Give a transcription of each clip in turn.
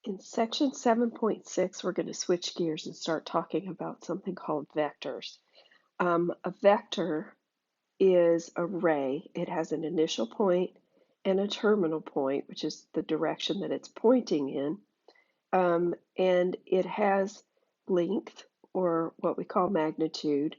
In section 7.6, we're going to switch gears and start talking about something called vectors. A vector is an array. It has an initial point and a terminal point, which is the direction that it's pointing in. And it has length, or what we call magnitude,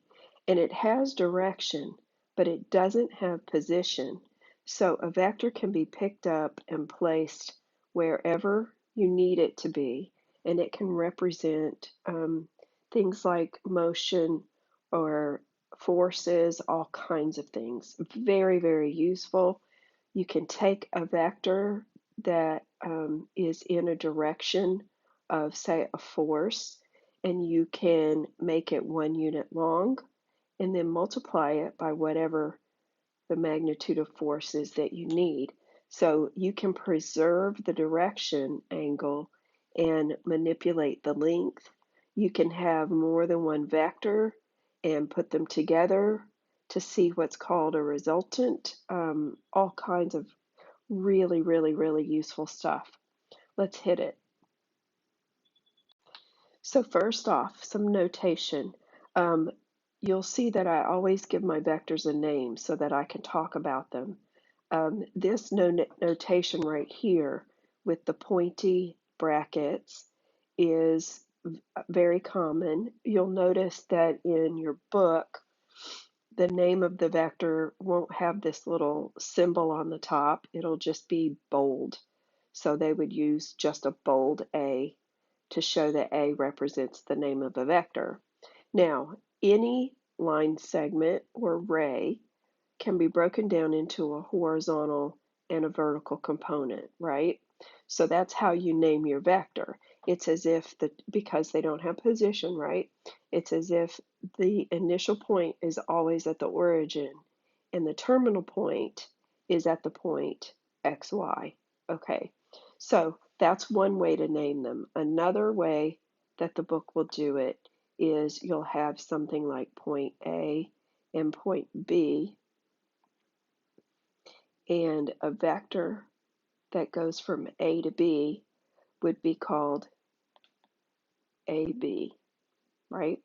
and it has direction, but it doesn't have position. So a vector can be picked up and placed wherever you need it to be, and it can represent things like motion or forces, all kinds of things. Very, very useful. You can take a vector that is in a direction of, say, a force, and you can make it 1 unit long and then multiply it by whatever the magnitude of force is that you need. So you can preserve the direction angle and manipulate the length. You can have more than one vector and put them together to see what's called a resultant. All kinds of really, really, really useful stuff. Let's hit it. So first off, some notation. Um, you'll see that I always give my vectors a name so that I can talk about them. This notation right here with the pointy brackets is very common. You'll notice that in your book, the name of the vector won't have this little symbol on the top. It'll just be bold. So they would use just a bold A to show that A represents the name of a vector. Now, any line segment or ray can be broken down into a horizontal and a vertical component, right? So that's how you name your vector. It's as if because they don't have position, right? It's as if the initial point is always at the origin and the terminal point is at the point xy. Okay, so that's one way to name them. Another way that the book will do it is you'll have something like point A and point B, and a vector that goes from A to B would be called AB, right?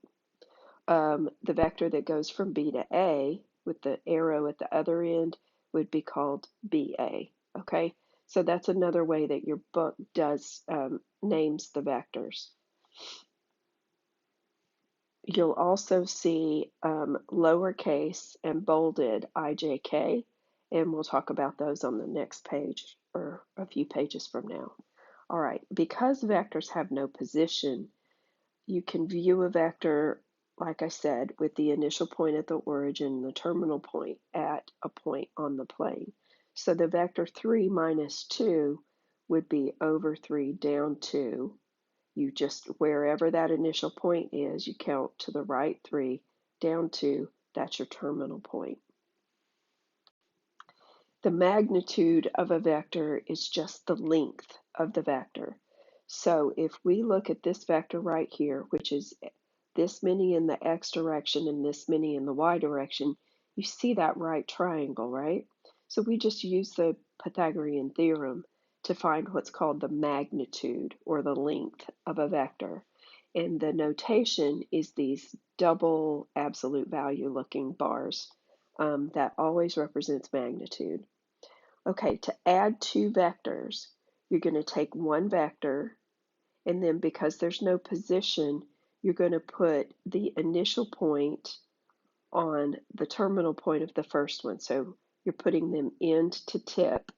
The vector that goes from B to A with the arrow at the other end would be called BA, okay? So that's another way that your book does names the vectors. You'll also see lowercase and bolded IJK, and we'll talk about those on the next page or a few pages from now. All right, because vectors have no position, you can view a vector, like I said, with the initial point at the origin and the terminal point at a point on the plane. So the vector 3 minus 2 would be over 3 down 2. You just, wherever that initial point is, you count to the right 3, down 2, that's your terminal point. The magnitude of a vector is just the length of the vector. So if we look at this vector right here, which is this many in the x direction and this many in the y direction, you see that right triangle, right? So we just use the Pythagorean theorem to find what's called the magnitude or the length of a vector. And the notation is these double absolute value looking bars that always represents magnitude. Okay, to add two vectors, you're going to take one vector, and then because there's no position, you're going to put the initial point on the terminal point of the first one. So you're putting them end to tip,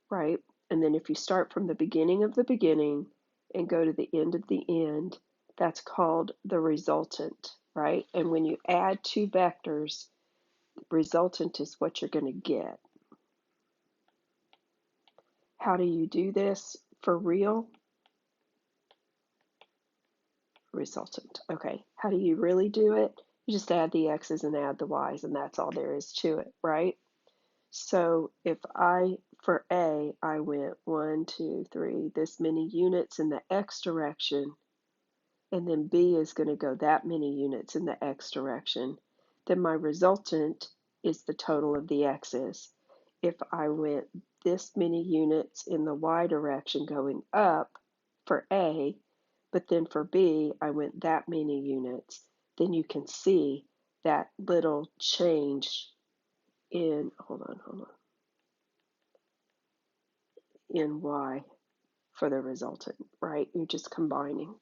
right? And then if you start from the beginning of the beginning and go to the end of the end, that's called the resultant, right? And when you add two vectors, resultant is what you're going to get. How do you do this for real? Resultant. Okay, how do you really do it? You just add the x's and add the y's, and that's all there is to it, right? So if for A, I went 1, 2, 3, this many units in the x direction, and then B is going to go that many units in the x direction, then my resultant is the total of the x's. If I went this many units in the y direction going up, for A, but then for B, I went that many units, then you can see that little change in, hold on, in Y for the resultant, right? You're just combining.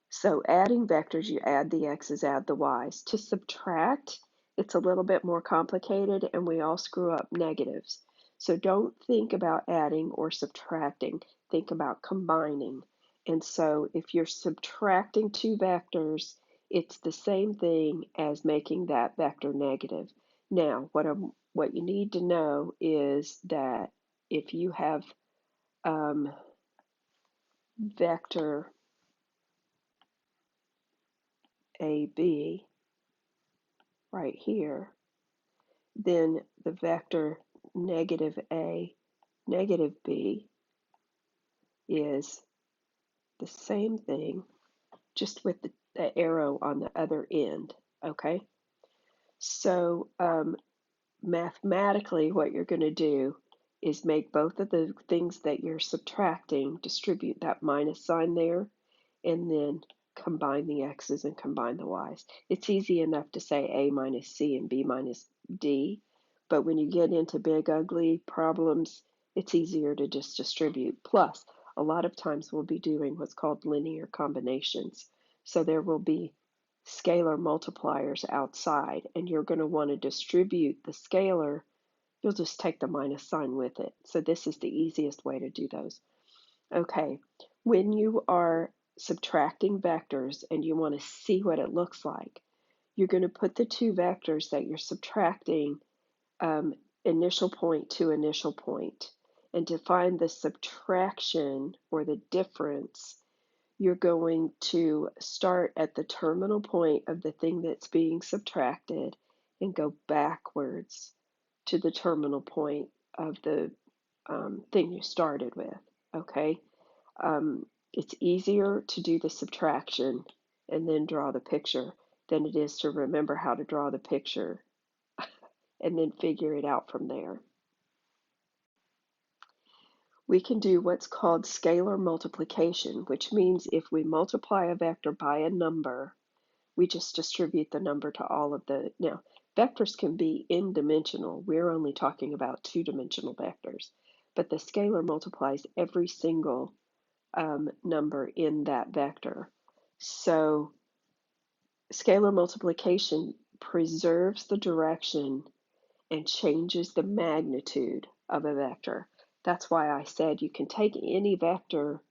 So adding vectors, you add the x's, add the y's. To subtract, it's a little bit more complicated and we all screw up negatives. So don't think about adding or subtracting, think about combining. And so if you're subtracting two vectors, it's the same thing as making that vector negative. Now, what you need to know is that if you have vector AB right here, then the vector negative A, negative B is the same thing, just with the arrow on the other end, okay? So mathematically, what you're going to do is make both of the things that you're subtracting, distribute that minus sign there, and then combine the x's and combine the y's. It's easy enough to say A minus C and B minus D, but when you get into big ugly problems, it's easier to just distribute. Plus, a lot of times we'll be doing what's called linear combinations. So there will be scalar multipliers outside, and you're going to want to distribute the scalar. You'll just take the minus sign with it. So this is the easiest way to do those. Okay, when you are subtracting vectors and you want to see what it looks like, you're going to put the two vectors that you're subtracting initial point to initial point. And to find the subtraction or the difference, you're going to start at the terminal point of the thing that's being subtracted and go backwards to the terminal point of the thing you started with, okay? It's easier to do the subtraction and then draw the picture than it is to remember how to draw the picture and then figure it out from there. We can do what's called scalar multiplication, which means if we multiply a vector by a number, we just distribute the number to all of the, now, vectors can be n-dimensional. We're only talking about two-dimensional vectors, but the scalar multiplies every single number in that vector. So scalar multiplication preserves the direction and changes the magnitude of a vector. That's why I said you can take any vector,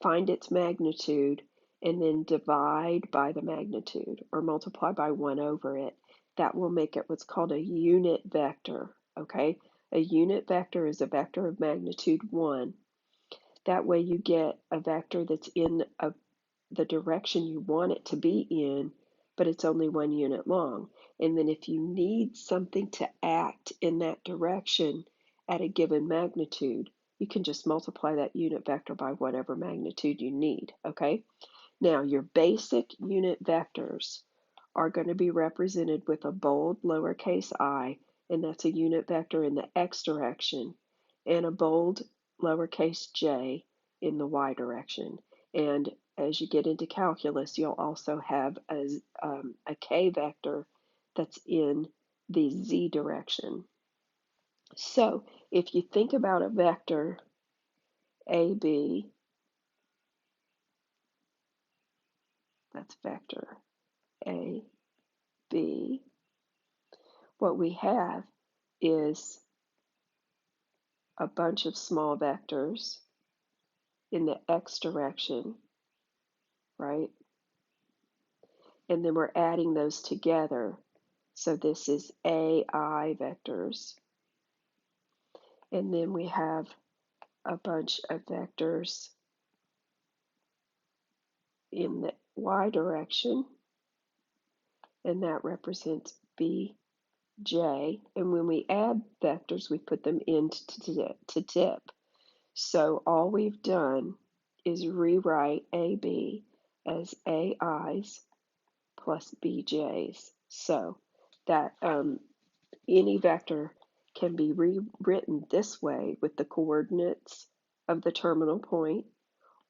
find its magnitude, and then divide by the magnitude or multiply by 1 over it. That will make it what's called a unit vector, okay? A unit vector is a vector of magnitude 1. That way you get a vector that's in the direction you want it to be in, but it's only 1 unit long. And then if you need something to act in that direction at a given magnitude, you can just multiply that unit vector by whatever magnitude you need, okay? Now, your basic unit vectors are going to be represented with a bold lowercase I, and that's a unit vector in the x direction, and a bold lowercase j in the y direction. And as you get into calculus, you'll also have a k vector that's in the z direction. So if you think about a vector AB, that's vector AB, what we have is a bunch of small vectors in the x direction, right? And then we're adding those together. So this is AI vectors. And then we have a bunch of vectors in the y direction, and that represents BJ. And when we add vectors, we put them into tip. So all we've done is rewrite AB as AIs plus BJs. So that any vector can be rewritten this way with the coordinates of the terminal point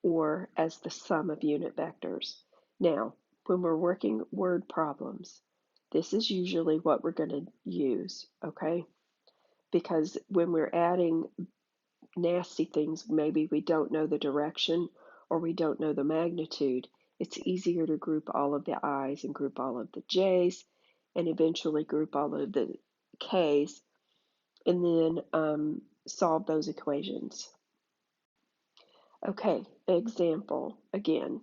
or as the sum of unit vectors. Now, when we're working word problems, this is usually what we're going to use, okay? Because when we're adding nasty things, maybe we don't know the direction or we don't know the magnitude, it's easier to group all of the I's and group all of the J's and eventually group all of the K's and then solve those equations. Okay, example again.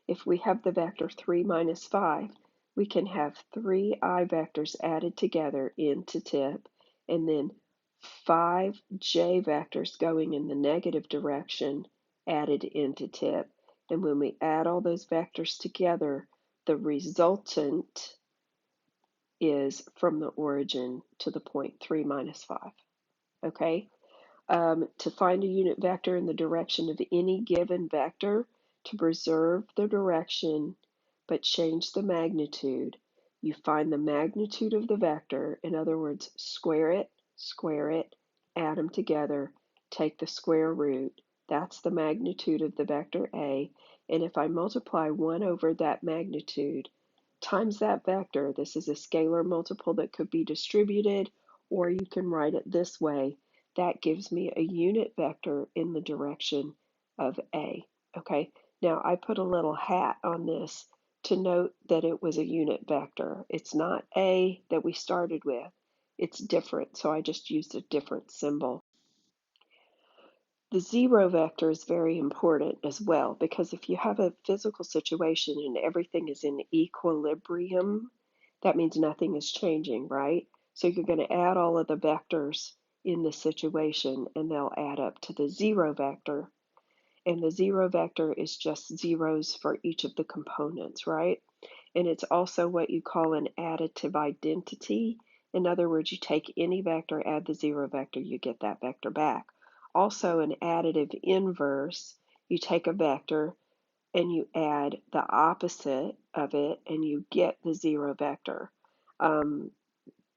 If we have the vector 3 minus 5, we can have 3 I vectors added together into tip and then 5 j vectors going in the negative direction added into tip. And when we add all those vectors together, the resultant is from the origin to the point 3 minus 5. Okay? To find a unit vector in the direction of any given vector, to preserve the direction but change the magnitude, you find the magnitude of the vector, in other words, square it, add them together, take the square root. That's the magnitude of the vector A. And if I multiply 1 over that magnitude times that vector, this is a scalar multiple that could be distributed, or you can write it this way. That gives me a unit vector in the direction of A. Okay, now I put a little hat on this to note that it was a unit vector. It's not A that we started with. It's different, so I just used a different symbol. The zero vector is very important as well because if you have a physical situation and everything is in equilibrium, that means nothing is changing, right? So you're going to add all of the vectors in the situation and they'll add up to the zero vector. And the zero vector is just zeros for each of the components, right? And it's also what you call an additive identity. In other words, you take any vector, add the zero vector, you get that vector back. Also an additive inverse, you take a vector and you add the opposite of it and you get the zero vector.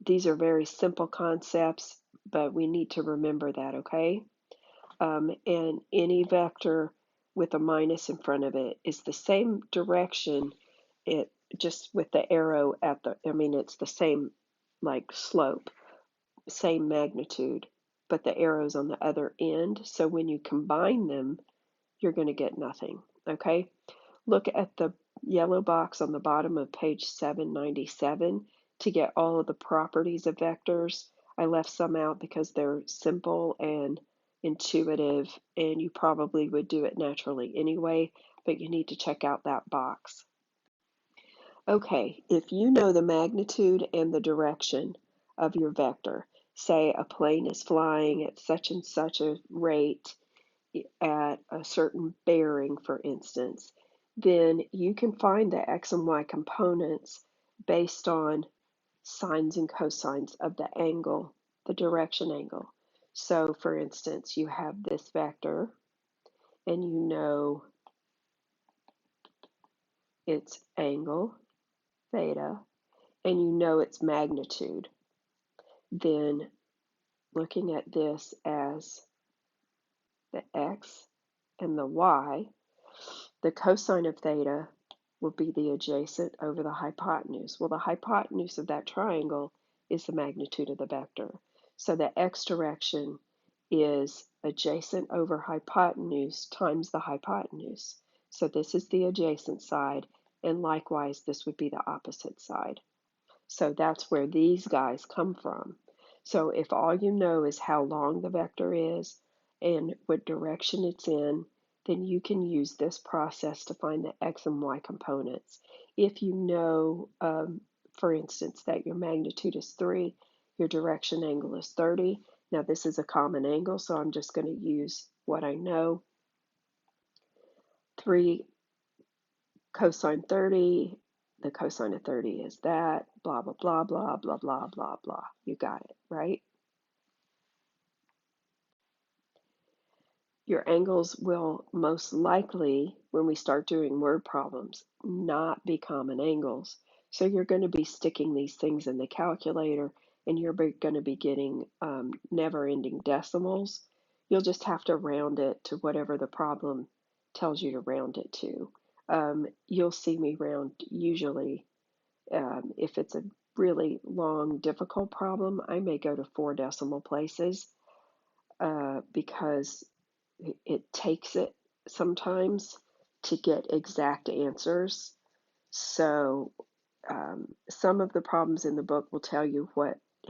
These are very simple concepts, but we need to remember that, okay? And any vector with a minus in front of it is the same direction, it just with the arrow at the, it's the same like slope, same magnitude, but the arrow's on the other end. So when you combine them, you're going to get nothing, okay? Look at the yellow box on the bottom of page 797 to get all of the properties of vectors. I left some out because they're simple and intuitive, and you probably would do it naturally anyway, but you need to check out that box. Okay, if you know the magnitude and the direction of your vector, say a plane is flying at such and such a rate at a certain bearing, for instance, then you can find the x and y components based on sines and cosines of the angle, the direction angle. So for instance, you have this vector and you know its angle, theta, and you know its magnitude. Then looking at this as the x and the y, the cosine of theta will be the adjacent over the hypotenuse. Well, the hypotenuse of that triangle is the magnitude of the vector. So the x direction is adjacent over hypotenuse times the hypotenuse. So this is the adjacent side, and likewise, this would be the opposite side. So that's where these guys come from. So if all you know is how long the vector is and what direction it's in, then you can use this process to find the x and y components. If you know, for instance, that your magnitude is 3, your direction angle is 30. Now this is a common angle, so I'm just going to use what I know. 3 cosine 30, the cosine of 30 is that, blah, blah, blah, blah, blah, blah, blah, blah. You got it, right? Your angles will most likely, when we start doing word problems, not be common angles. So you're going to be sticking these things in the calculator and you're going to be getting never-ending decimals. You'll just have to round it to whatever the problem tells you to round it to. You'll see me round usually, if it's a really long, difficult problem, I may go to 4 decimal places, because it takes it sometimes to get exact answers. So some of the problems in the book will tell you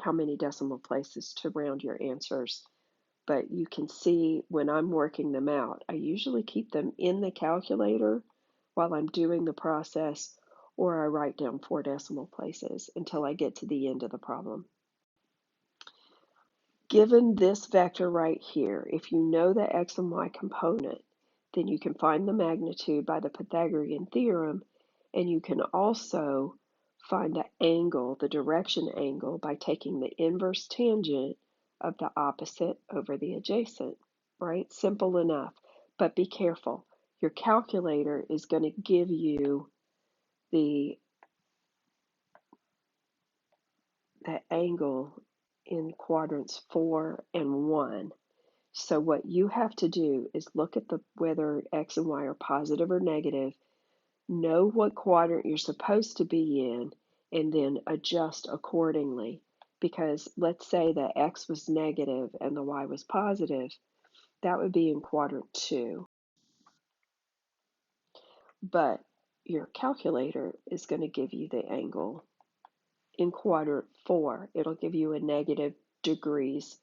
how many decimal places to round your answers, but you can see when I'm working them out, I usually keep them in the calculator while I'm doing the process, or I write down 4 decimal places until I get to the end of the problem. Given this vector right here, if you know the x and y component, then you can find the magnitude by the Pythagorean theorem, and you can also find the angle, the direction angle, by taking the inverse tangent of the opposite over the adjacent, right? Simple enough, but be careful. Your calculator is going to give you the angle in quadrants 4 and 1. So what you have to do is look at whether x and y are positive or negative, know what quadrant you're supposed to be in, and then adjust accordingly. Because let's say the x was negative and the y was positive, that would be in quadrant 2. But your calculator is going to give you the angle in quadrant 4. It'll give you a negative degrees.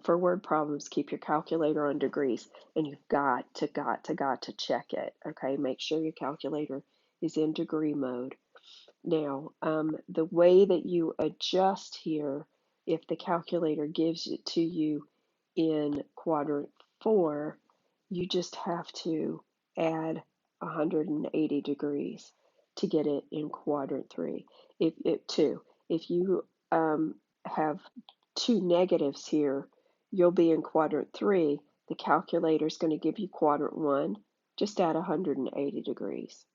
For word problems, keep your calculator on degrees, and you've got to check it. Okay, make sure your calculator is in degree mode. Now, the way that you adjust here, if the calculator gives it to you in quadrant 4, you just have to add 180 degrees to get it in quadrant 3. If you have 2 negatives here, you'll be in quadrant 3. The calculator is going to give you quadrant 1. Just add 180 degrees.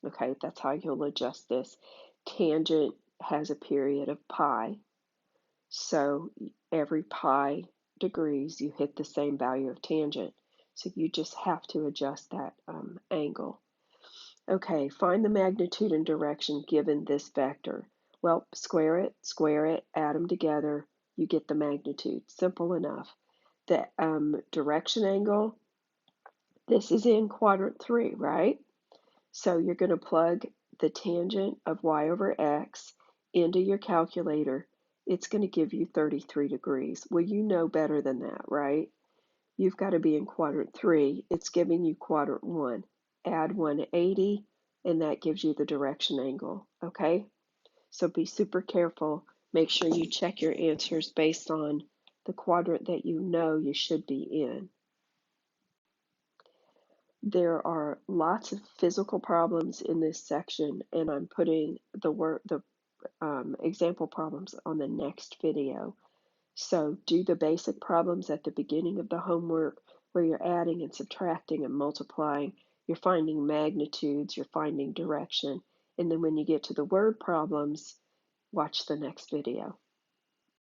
Okay, that's how you'll adjust this. Tangent has a period of pi, so every pi degrees you hit the same value of tangent. So you just have to adjust that angle. Okay, find the magnitude and direction given this vector. Well, square it, add them together, you get the magnitude. Simple enough. The direction angle, this is in quadrant 3, right? So you're going to plug the tangent of y over x into your calculator. It's going to give you 33 degrees. Well, you know better than that, right? You've got to be in quadrant 3. It's giving you quadrant 1. Add 180, and that gives you the direction angle, okay? So be super careful. Make sure you check your answers based on the quadrant that you know you should be in. There are lots of physical problems in this section, and I'm putting the example problems on the next video. So do the basic problems at the beginning of the homework where you're adding and subtracting and multiplying, you're finding magnitudes, you're finding direction, and then when you get to the word problems, watch the next video.